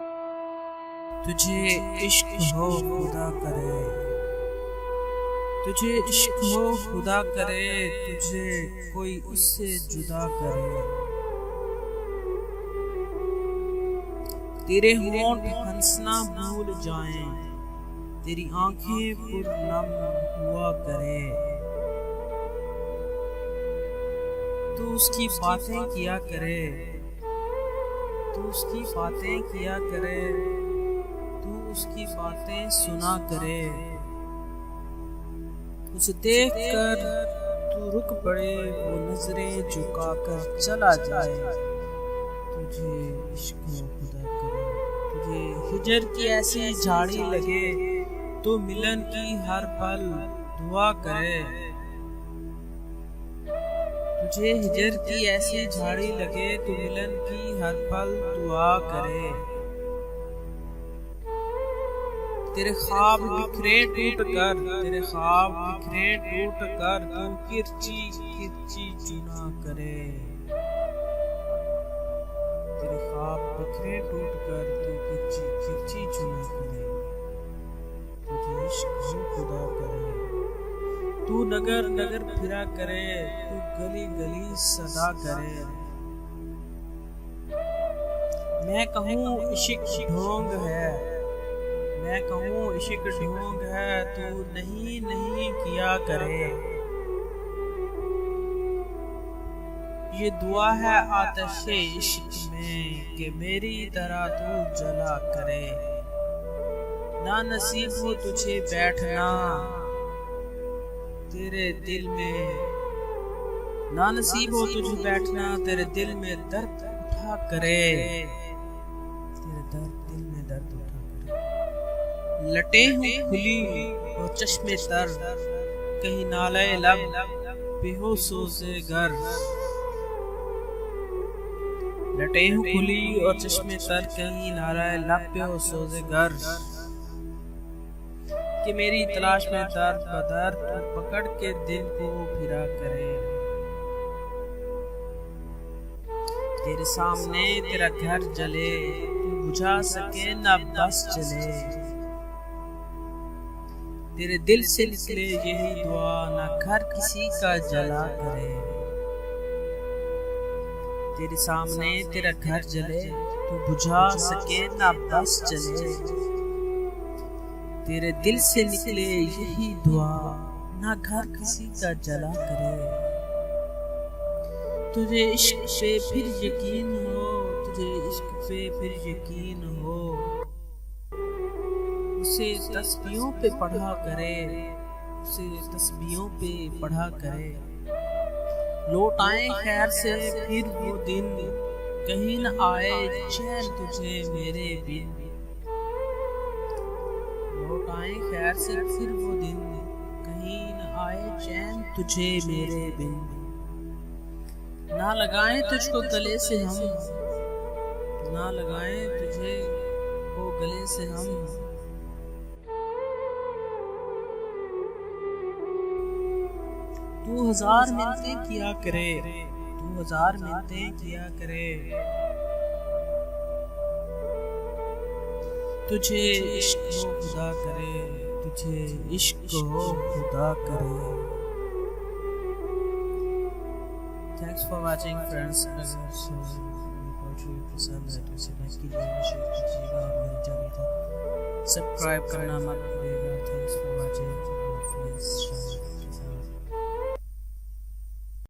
तुझे इश्क हो खुदा करे, तुझे इश्क हो खुदा करे, तुझे कोई उससे जुदा करे। तेरे होंठ हंसना भूल जाएं, तेरी आंखें पुरनम हुआ करे। तू उसकी बातें किया करे, तू उसकी बातें किया करे, तू उसकी बातें सुना करे। उसे देख कर तू रुक पड़े, वो नजरें झुकाकर चला जाए। तुझे इश्क हो खुदा करे, तुझे हिजर की ऐसी झाड़ी लगे, तो मिलन की हर पल दुआ करे। तुझे हिजर की ऐसी झाड़ी लगे, तो मिलन की हर पल दुआ करे। तेरे ख्वाब बिखरे टूट कर, तेरे ख्वाब बिखरे टूट कर, तू किरची किरची चुना करे। तेरे ख्वाब बिखरे टूट कर, तू किरची किरची चुना करे। तुझे इश्क हो खुदा करे, तू नगर नगर फिरा करे, तू गली गली सदा करे। मैं कहूँ इश्क ढोंग है, मैं कहूँ इश्क ढोंग है, तू नहीं नहीं किया करे। ये दुआ है आतिशे इश्क में, कि मेरी तरह तू जला करे। ना नसीब हो तुझे बैठना तेरे दिल में, ना नसीब हो तुझे बैठना तेरे दिल में दर्द उठा करे। तेरे दर्द दिल में दर्द उठा करे। लटे हूँ खुली और चश्मे तर, कहीं नाले लब बेहोशों से घर। लटे हूँ खुली और चश्मे तर, कहीं नाले लब बेहोशों से घर। कि मेरी तलाश में दर्द बदर्द तू पकड़ के दिल को फिरा करे। तेरे सामने तेरा घर जले, तू बुझा सके ना बस जले। तेरे दिल से निकले यही दुआ, ना घर किसी का जला करे। तेरे सामने तेरा घर जले, तू बुझा सके ना बस जले। तेरे दिल से निकले यही दुआ, ना घर किसी का जला करे। तुझे इश्क पे फिर यकीन हो, तुझे इश्क पे फिर यकीन हो, उसे तस्बीहों पे पढ़ा करे, उसे तस्बीहों पे पढ़ा करे। लौट आए खैर से फिर वो दिन, कहीं न आए चैन तुझे मेरे बिन। लौट आए खैर से फिर वो दिन, कहीं न आए चैन तुझे मेरे बिन। ना लगाएं तुझको गले से हम, ना लगाएं तुझे को गले से हम। तू हजार मिन्नतें किया करे, तू हजार मिन्नतें किया करे। तुझे इश्क हो खुदा करे, तुझे इश्क हो खुदा करे। Thanks for watching friends. अगर पोएट्री पसंद है तो इसे लाइक कीजिएगा, शेयर कीजिएगा और मेरे चैनल को सब्सक्राइब करना मत भूलिएगा। Thanks for watching.